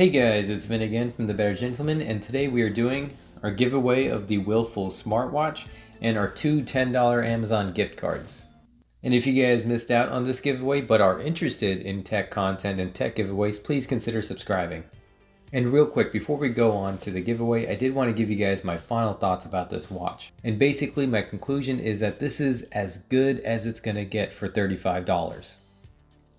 Hey guys, it's Vin again from The Better Gentleman, and today we are doing our giveaway of the Willfull Smartwatch and our two $10 Amazon gift cards. And if you guys missed out on this giveaway but are interested in tech content and tech giveaways, please consider subscribing. And real quick, before we go on to the giveaway, I did want to give you guys my final thoughts about this watch. And basically my conclusion is that this is as good as it's going to get for $35.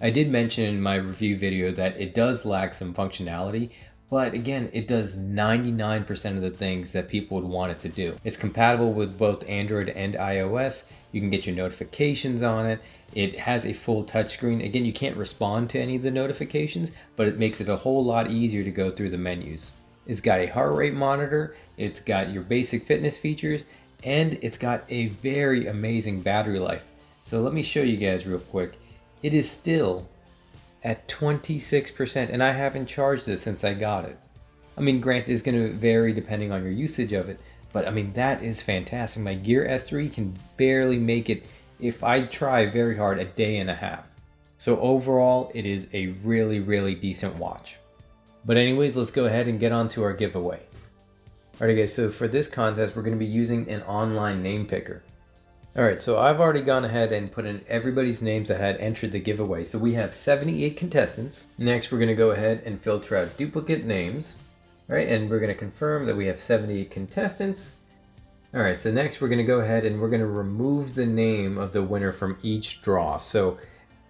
I did mention in my review video that it does lack some functionality, but again, it does 99% of the things that people would want it to do. It's compatible with both Android and iOS. You can get your notifications on it. It has a full touchscreen. Again, you can't respond to any of the notifications, but it makes it a whole lot easier to go through the menus. It's got a heart rate monitor, it's got your basic fitness features, and it's got a very amazing battery life. So let me show you guys real quick. It is still at 26%, and I haven't charged this since I got it. I mean, granted, it's going to vary depending on your usage of it, but I mean, that is fantastic. My Gear S3 can barely make it, if I try very hard, a day and a half. So overall, it is a really, really decent watch. But anyways, let's go ahead and get on to our giveaway. Alright guys, so for this contest, we're going to be using an online name picker. Alright, so I've already gone ahead and put in everybody's names that had entered the giveaway. So we have 78 contestants. Next, we're going to go ahead and filter out duplicate names. Alright, and we're going to confirm that we have 78 contestants. Alright, so next we're going to go ahead and we're going to remove the name of the winner from each draw. So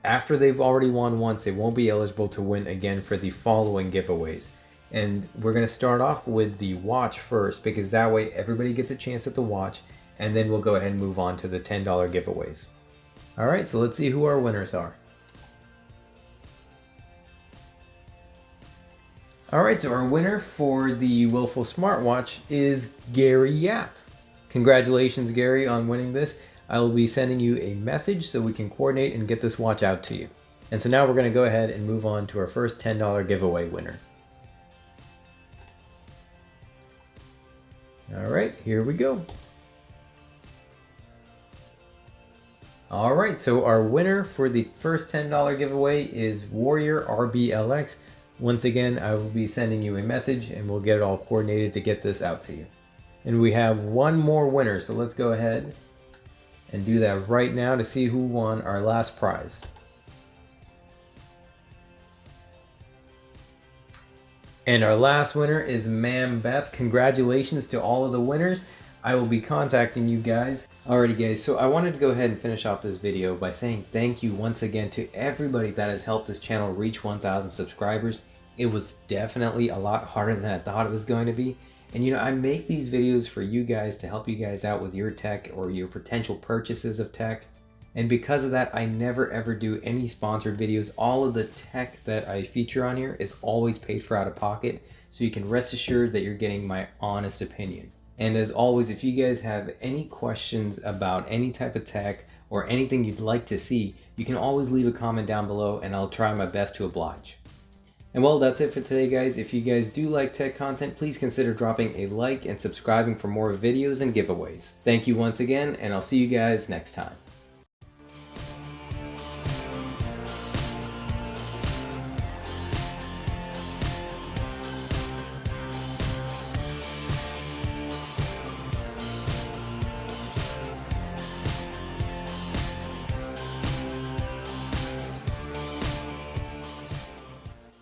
after they've already won once, they won't be eligible to win again for the following giveaways. And we're going to start off with the watch first, because that way everybody gets a chance at the watch. And then we'll go ahead and move on to the $10 giveaways. Alright, so let's see who our winners are. Alright, so our winner for the Willful Smartwatch is Gary Yap. Congratulations, Gary, on winning this. I will be sending you a message so we can coordinate and get this watch out to you. And so now we're going to go ahead and move on to our first $10 giveaway winner. Alright, here we go. Alright, so our winner for the first $10 giveaway is Warrior RBLX. Once again, I will be sending you a message and we'll get it all coordinated to get this out to you. And we have one more winner, so let's go ahead and do that right now to see who won our last prize. And our last winner is Ma'am Beth. Congratulations to all of the winners. I will be contacting you guys. Alrighty guys, so I wanted to go ahead and finish off this video by saying thank you once again to everybody that has helped this channel reach 1,000 subscribers. It was definitely a lot harder than I thought it was going to be. And you know, I make these videos for you guys to help you guys out with your tech or your potential purchases of tech. And because of that, I never ever do any sponsored videos. All of the tech that I feature on here is always paid for out of pocket. So you can rest assured that you're getting my honest opinion. And as always, if you guys have any questions about any type of tech or anything you'd like to see, you can always leave a comment down below and I'll try my best to oblige. And well, that's it for today, guys. If you guys do like tech content, please consider dropping a like and subscribing for more videos and giveaways. Thank you once again, and I'll see you guys next time.